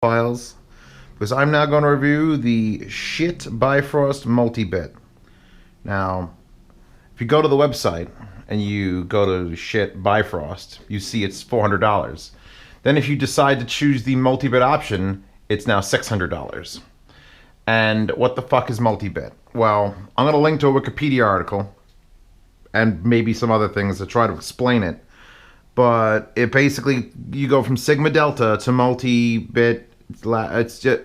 files, because I'm now going to review the Schiit BiFrost Multibit. Now, if you go to the website and you go to Schiit BiFrost, you see it's $400. Then if you decide to choose the Multibit option, it's now $600. And what the fuck is Multibit? Well, I'm going to link to a Wikipedia article and maybe some other things to try to explain it. But it basically, you go from Sigma Delta to multi-bit. It's just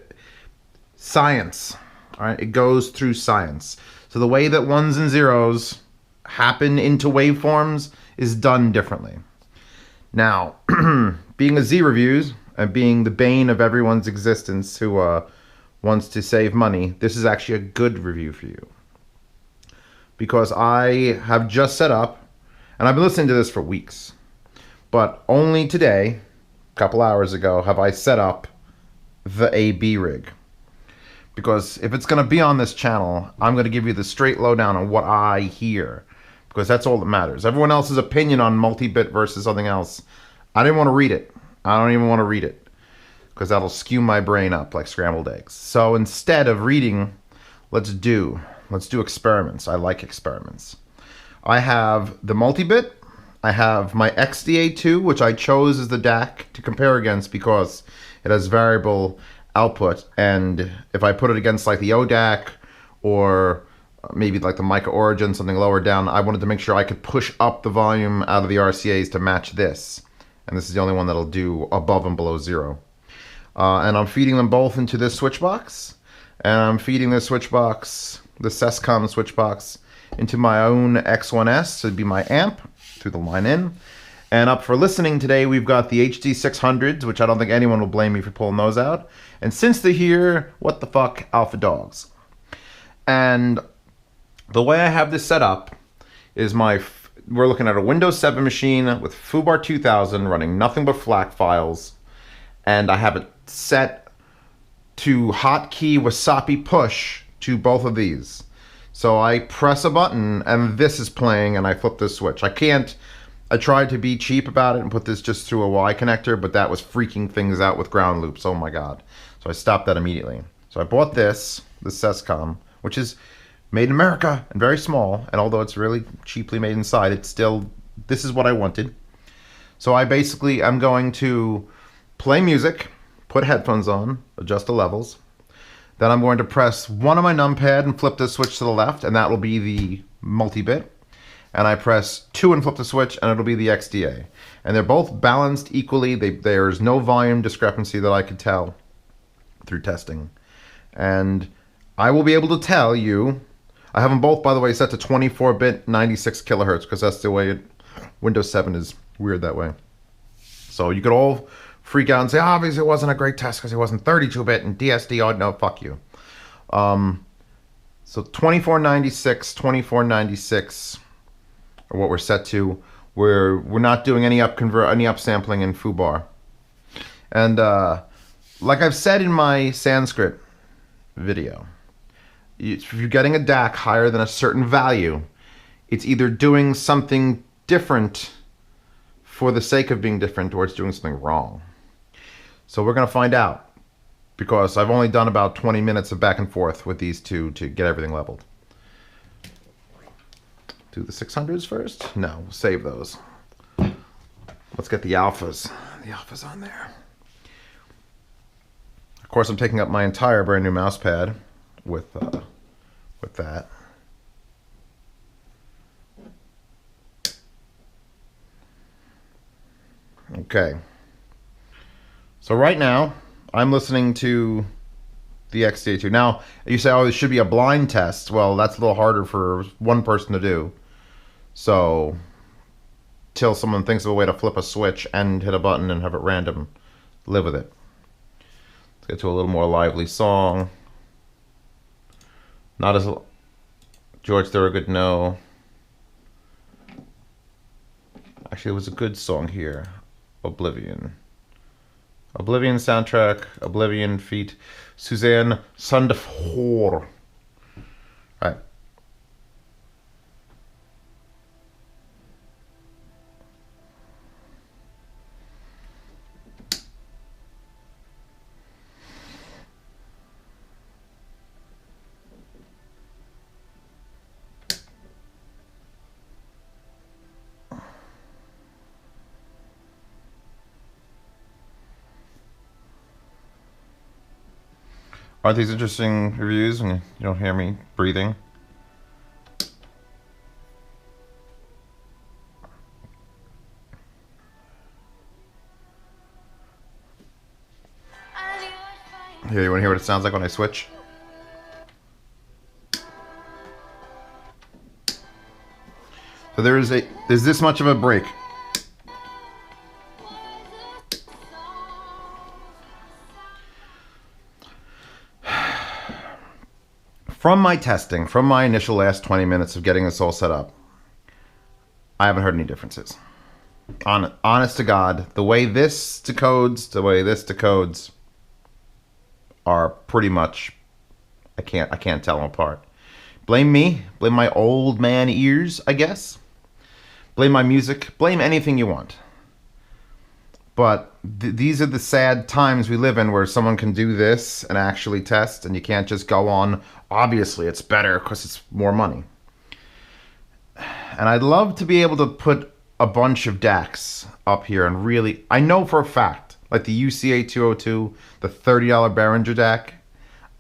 science. All right, it goes through science. So the way that ones and zeros happen into waveforms is done differently. Now, being a Z reviews and being the bane of everyone's existence who wants to save money, this is actually a good review for you. Because I have just set up, and I've been listening to this for weeks, but only today, a couple hours ago, have I set up the AB rig. Because if it's going to be on this channel, I'm going to give you the straight lowdown on what I hear. Because that's all that matters. Everyone else's opinion on multi-bit versus something else, I didn't want to read it. I don't even want to read it. Because that'll skew my brain up like scrambled eggs. So instead of reading, let's do experiments. I like experiments. I have the multi-bit. I have my XDA2, which I chose as the DAC to compare against because it has variable output. And if I put it against like the ODAC or maybe like the Mica Origin, something lower down, I wanted to make sure I could push up the volume out of the RCAs to match this. And this is the only one that'll do above and below zero. And I'm feeding them both into this switch box. And I'm feeding this switch box, the SESCOM switch box, into my own X1S, so it'd be my amp, through the line in. And up for listening today, we've got the HD600s, which I don't think anyone will blame me for pulling those out. And since they're here, what the fuck, Alpha Dogs. And the way I have this set up is we're looking at a Windows 7 machine with FooBar 2000 running nothing but FLAC files. And I have it set to hotkey Wasapi push to both of these. So I press a button and this is playing and I flip this switch. I tried to be cheap about it and put this just through a Y connector, but that was freaking things out with ground loops. Oh my God. So I stopped that immediately. So I bought the SESCOM, which is made in America and very small. And although it's really cheaply made inside, it's still, this is what I wanted. So I basically am going to play music, put headphones on, adjust the levels. Then I'm going to press one on my numpad and flip the switch to the left, and that will be the multi-bit. And I press 2 and flip the switch, and it'll be the XDA. And they're both balanced equally. There's no volume discrepancy that I could tell through testing. And I will be able to tell you, I have them both, by the way, set to 24-bit 96 kilohertz, because that's the way Windows 7 is weird that way. So you could all freak out and say, obviously it wasn't a great test because it wasn't 32-bit and DSD, oh no, fuck you. So 2496 are what we're set to. We're not doing any upsampling in FooBar. And like I've said in my Sanskrit video, if you're getting a DAC higher than a certain value, it's either doing something different for the sake of being different or it's doing something wrong. So we're going to find out, because I've only done about 20 minutes of back and forth with these two to get everything leveled. Do the 600s first? No, we'll save those. Let's get the alphas. The alphas on there. Of course, I'm taking up my entire brand new mouse pad with that. Okay. So right now, I'm listening to the XDA2. Now, you say, oh, this should be a blind test. Well, that's a little harder for one person to do. So, till someone thinks of a way to flip a switch and hit a button and have it random, live with it. Let's get to a little more lively song. Not as George Thorogood, no. Actually, it was a good song here. Oblivion. Oblivion soundtrack, Oblivion feat. Suzanne Sundfør. Right. Aren't these interesting reviews when you don't hear me breathing? Here, you want to hear what it sounds like when I switch? So there's this much of a break. From my testing, from my initial last 20 minutes of getting this all set up, I haven't heard any differences. Honest to God, the way this decodes, the way this decodes are pretty much, I can't tell them apart. Blame me, blame my old man ears, I guess. Blame my music, blame anything you want. But these are the sad times we live in where someone can do this and actually test, and you can't just go on, obviously it's better because it's more money. And I'd love to be able to put a bunch of DACs up here and really, I know for a fact, like the UCA 202, the $30 Behringer DAC,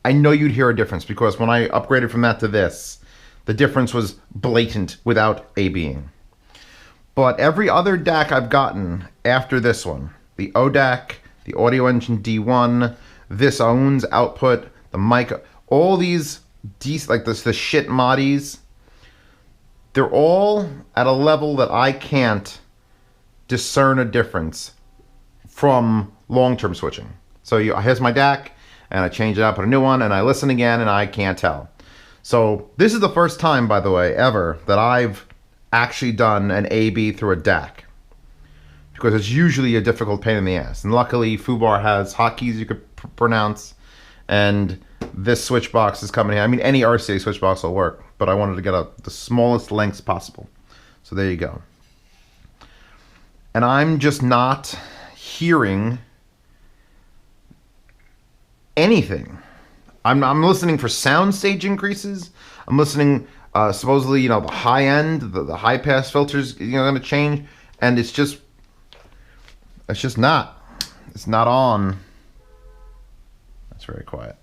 I know you'd hear a difference because when I upgraded from that to this, the difference was blatant without A-Bing. But every other DAC I've gotten after this one, the ODAC, the Audio Engine D1, this owns output, the mic, all these, like the Schiit moddies, they're all at a level that I can't discern a difference from long-term switching. So here's my DAC, and I change it out, put a new one, and I listen again, and I can't tell. So this is the first time, by the way, ever that I've actually done an A-B through a DAC, because it's usually a difficult pain in the ass. And luckily, FooBar has hotkeys you could pronounce, and this switch box is coming in. I mean, any RCA switch box will work, but I wanted to get the smallest lengths possible. So there you go. And I'm just not hearing anything. I'm listening for soundstage increases. I'm listening, supposedly, the high end, the high pass filters, going to change, and it's just not. It's not on. That's very quiet.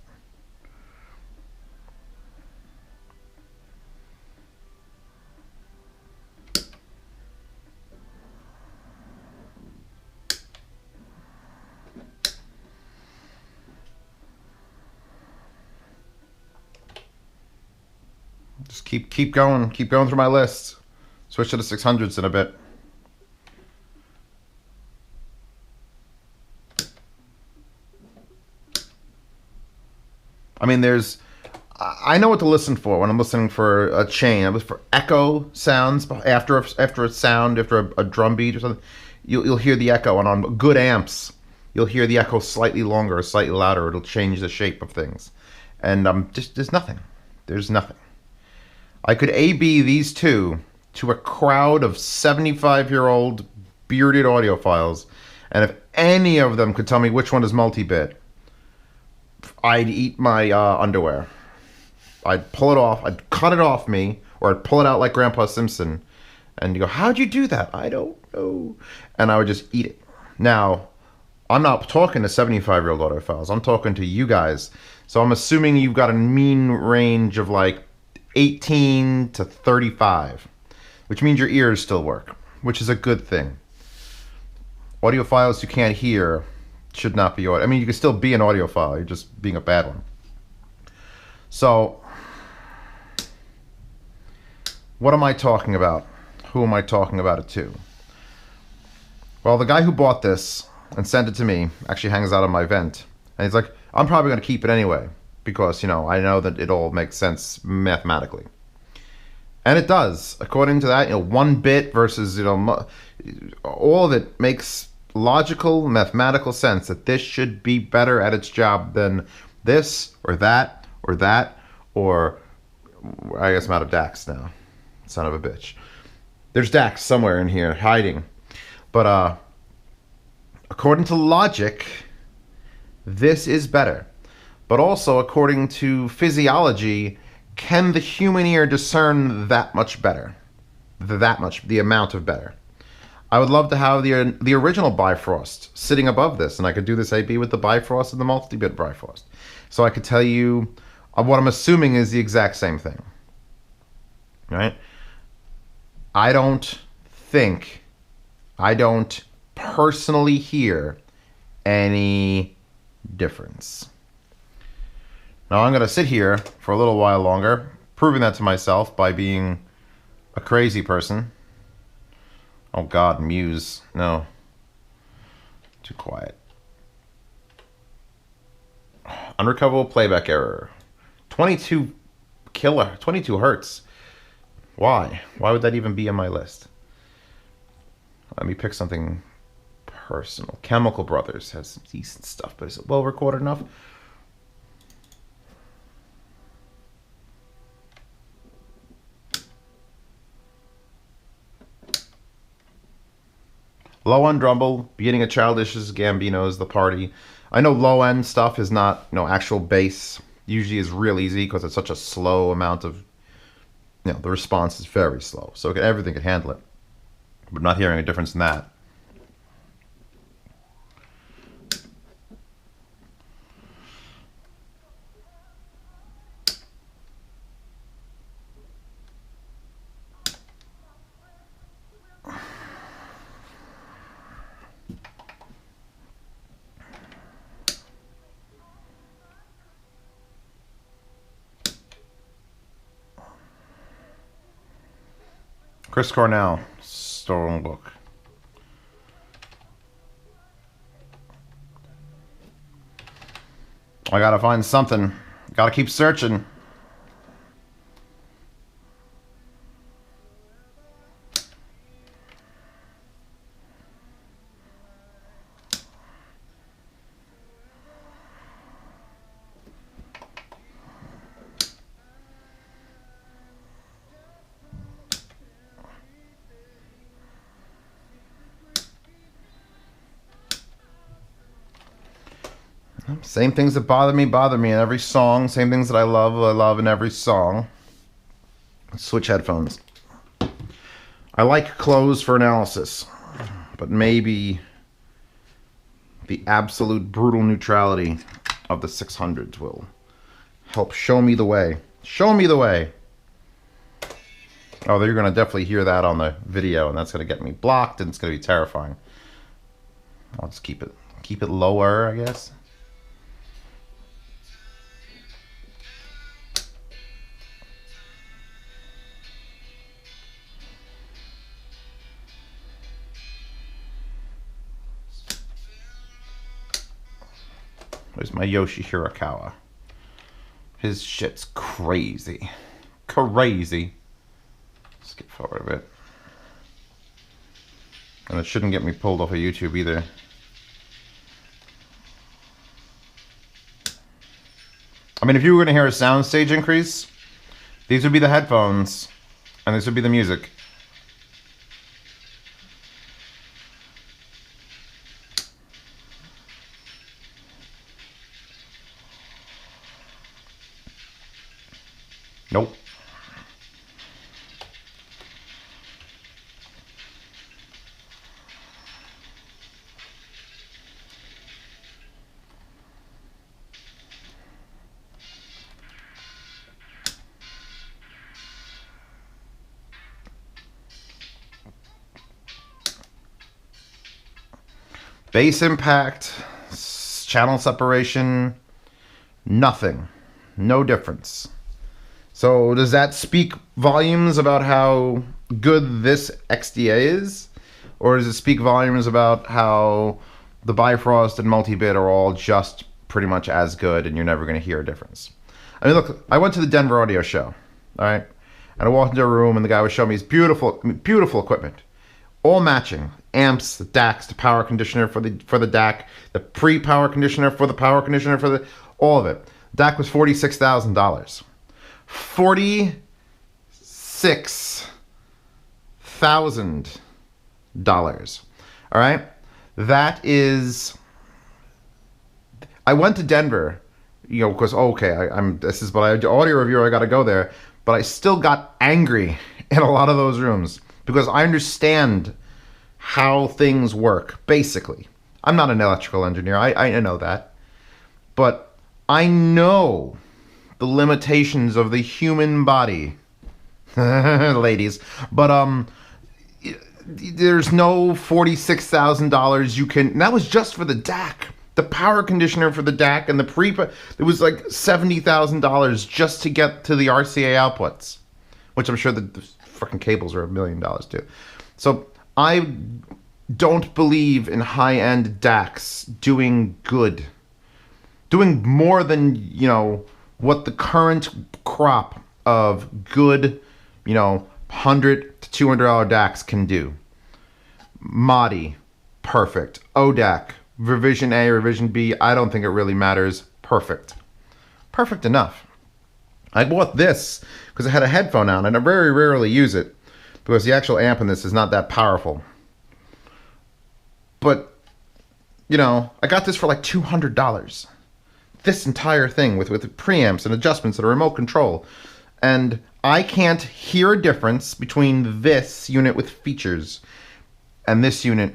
Just keep going through my list. Switch to the 600s in a bit. I mean, I know what to listen for when I'm listening for a chain. I listen for echo sounds after a sound, after a drum beat or something. You'll hear the echo, and on good amps, you'll hear the echo slightly longer or slightly louder. It'll change the shape of things. And there's nothing. There's nothing. I could A-B these two to a crowd of 75-year-old bearded audiophiles, and if any of them could tell me which one is Multibit, I'd eat my underwear. I'd pull it off. I'd cut it off me, or I'd pull it out like Grandpa Simpson. And you go, how'd you do that? I don't know. And I would just eat it. Now, I'm not talking to 75-year-old audiophiles. I'm talking to you guys. So I'm assuming you've got a mean range of like 18 to 35, which means your ears still work, which is a good thing. Audiophiles you can't hear should not be audio. I mean, you can still be an audiophile. You're just being a bad one. So, what am I talking about? Who am I talking about it to? Well, the guy who bought this and sent it to me actually hangs out on my vent. And he's like, I'm probably going to keep it anyway because, I know that it all makes sense mathematically. And it does. According to that, 1 bit versus, all of it makes logical, mathematical sense that this should be better at its job than this or that or that, or I guess I'm out of DACs now. Son of a bitch. There's DACs somewhere in here hiding. But according to logic, this is better. But also, according to physiology, can the human ear discern that much better? The amount of better? I would love to have the original BiFrost sitting above this, and I could do this AB with the BiFrost and the Multibit BiFrost. So I could tell you what I'm assuming is the exact same thing. Right? I don't personally hear any difference. Now I'm going to sit here for a little while longer, proving that to myself by being a crazy person. Oh God, Muse. No. Too quiet. Unrecoverable playback error. 22 hertz. Why? Why would that even be on my list? Let me pick something personal. Chemical Brothers has some decent stuff, but is it well recorded enough? Low end Rumble, beginning of Childish's Gambino's The Party. I know low end stuff is not, actual bass. Usually is real easy because it's such a slow amount of, the response is very slow. So everything can handle it. But not hearing a difference in that. Chris Cornell, Stormbook. I gotta find something. Gotta keep searching. Same things that bother me in every song. Same things that I love in every song. Switch headphones. I like close for analysis, but maybe the absolute brutal neutrality of the 600s will help show me the way. Show me the way. Oh, you're going to definitely hear that on the video, and that's going to get me blocked, and it's going to be terrifying. I'll just keep it lower, I guess. There's my Yoshi Hirakawa. His shit's crazy. Crazy. Skip forward a bit. And it shouldn't get me pulled off of YouTube either. I mean, if you were going to hear a soundstage increase, these would be the headphones, and this would be the music. Nope. Bass impact, channel separation, nothing. No difference. So does that speak volumes about how good this XDA is? Or does it speak volumes about how the BiFrost and Multibit are all just pretty much as good and you're never going to hear a difference? I mean, look, I went to the Denver Audio Show, all right? And I walked into a room and the guy was showing me his beautiful equipment. All matching. Amps, the DACs, the power conditioner for the DAC, the pre-power conditioner for the power conditioner for all of it. DAC was $46,000. $46,000. All right? That is... I went to Denver, because, this is what audio reviewer, I got to go there, but I still got angry in a lot of those rooms because I understand how things work, basically. I'm not an electrical engineer, I know that. But I know the limitations of the human body. Ladies. But, there's no $46,000 you can... And that was just for the DAC. The power conditioner for the DAC and the it was like $70,000 just to get to the RCA outputs, which I'm sure the fucking cables are $1 million too. So I don't believe in high-end DACs doing good, doing more than, you know, what the current crop of good, you know, $100 to $200 DACs can do. Modi, perfect. ODAC, revision A, revision B, I don't think it really matters. Perfect. Perfect enough. I bought this because I had a headphone out, and I very rarely use it because the actual amp in this is not that powerful. But, you know, I got this for like $200. This entire thing with preamps and adjustments and a remote control. And I can't hear a difference between this unit with features and this unit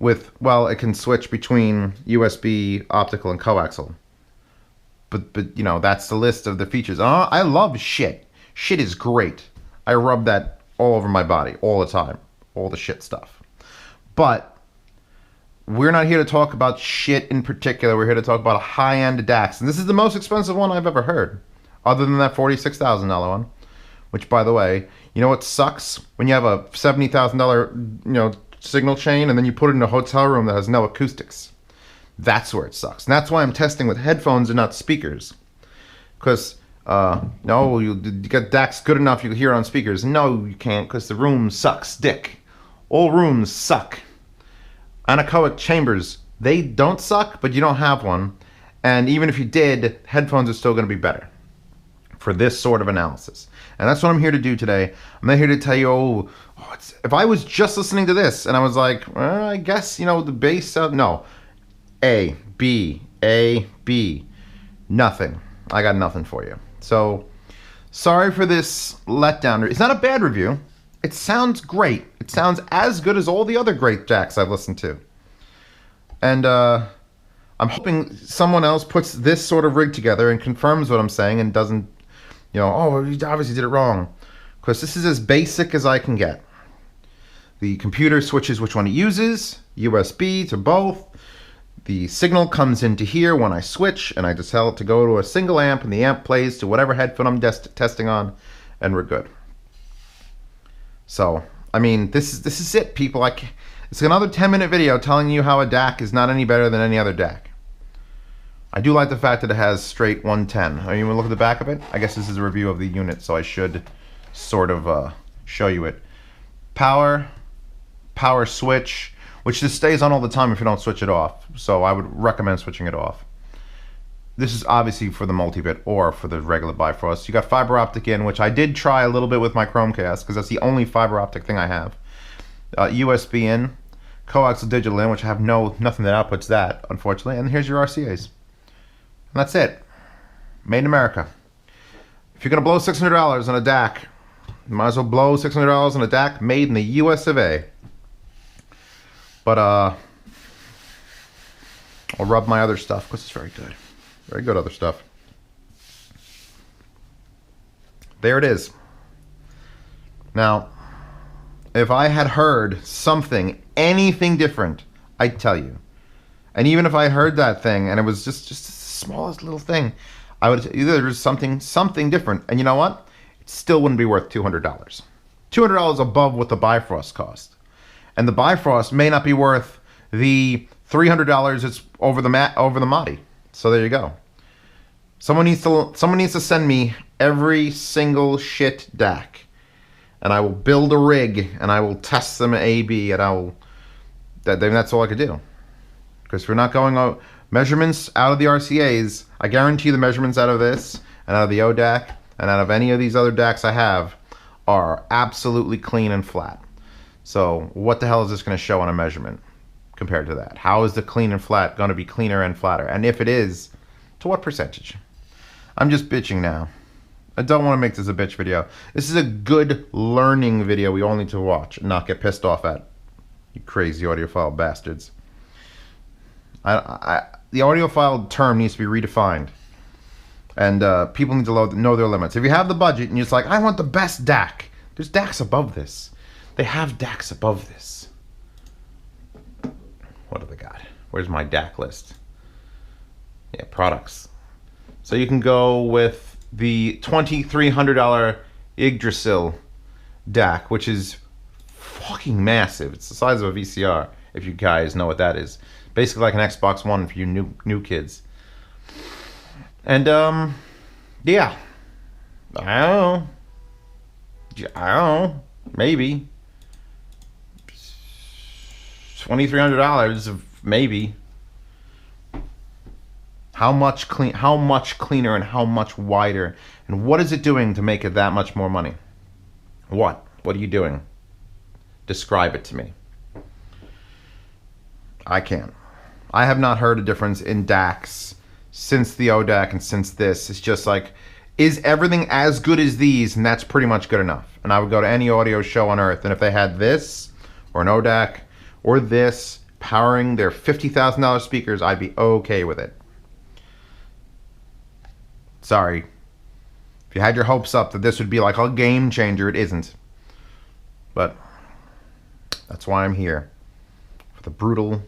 with, well, it can switch between USB, optical, and coaxial. But you know, that's the list of the features. I love Schiit. Schiit is great. I rub that all over my body all the time. All the Schiit stuff. But we're not here to talk about Schiit in particular. We're here to talk about high-end DACs. And this is the most expensive one I've ever heard. Other than that $46,000 one. Which, by the way, you know what sucks? When you have a $70,000, you know, signal chain and then you put it in a hotel room that has no acoustics. That's where it sucks. And that's why I'm testing with headphones and not speakers. Because, no, you get DACs good enough you can hear it on speakers. No, you can't, because the room sucks dick. All rooms suck. Anechoic chambers, they don't suck, but you don't have one. And even if you did, headphones are still going to be better for this sort of analysis. And that's what I'm here to do today. I'm not here to tell you, if I was just listening to this and I was like, well, I guess, you know, the bass, no. A, B, nothing. I got nothing for you. So, sorry for this letdown. It's not a bad review. It sounds great. It sounds as good as all the other great DACs I've listened to. And, I'm hoping someone else puts this sort of rig together and confirms what I'm saying and doesn't, you know, oh, you obviously did it wrong. Because this is as basic as I can get. The computer switches which one it uses, USB to both. The signal comes into here when I switch, and I just tell it to go to a single amp, and the amp plays to whatever headphone I'm testing on, and we're good. So, I mean, this is it, people. It's another 10-minute video telling you how a DAC is not any better than any other DAC. I do like the fact that it has straight 110. Are you going to look at the back of it? I guess this is a review of the unit, so I should sort of show you it. Power switch, which just stays on all the time if you don't switch it off. So I would recommend switching it off. This is obviously for the Multibit or for the regular BiFrost. You got fiber optic in, which I did try a little bit with my Chromecast because that's the only fiber optic thing I have. USB in, coaxial digital in, which I have nothing that outputs that, unfortunately. And here's your RCAs. And that's it. Made in America. If you're going to blow $600 on a DAC, you might as well blow $600 on a DAC made in the US of A. But, I'll rub my other stuff because it's very good. Very good other stuff. There it is. Now, if I had heard something, anything different, I'd tell you. And even if I heard that thing and it was just the smallest little thing, I would tell you there's something different. And you know what? It still wouldn't be worth $200. $200 above what the BiFrost cost. And the BiFrost may not be worth the $300 it's over the Modi. So there you go. Someone needs to send me every single Schiit DAC, and I will build a rig and I will test them at A/B, and that's all I could do. Because if we're not going measurements out of the RCAs, I guarantee the measurements out of this and out of the ODAC and out of any of these other DACs I have are absolutely clean and flat. So what the hell is this going to show on a measurement compared to that? How is the clean and flat going to be cleaner and flatter? And if it is, to what percentage? I'm just bitching now. I don't want to make this a bitch video. This is a good learning video we all need to watch and not get pissed off at. You crazy audiophile bastards. The audiophile term needs to be redefined. And people need to know their limits. If you have the budget and you're just like, I want the best DAC. There's DACs above this. They have DACs above this. What do they got? Where's my DAC list? Yeah, products. So you can go with the $2,300 Yggdrasil DAC, which is fucking massive. It's the size of a VCR, if you guys know what that is. Basically like an Xbox One for you new kids. And yeah, I don't know, maybe $2,300 of maybe. How much cleaner and how much wider, and what is it doing to make it that much more money? What are you doing? Describe it to me. I can't. I have not heard a difference in DACs since the ODAC and since this. It's just like, is everything as good as these? And that's pretty much good enough. And I would go to any audio show on earth, and if they had this or an ODAC or this powering their $50,000 speakers, I'd be okay with it. Sorry. If you had your hopes up that this would be like a game changer, it isn't. But that's why I'm here. For the brutal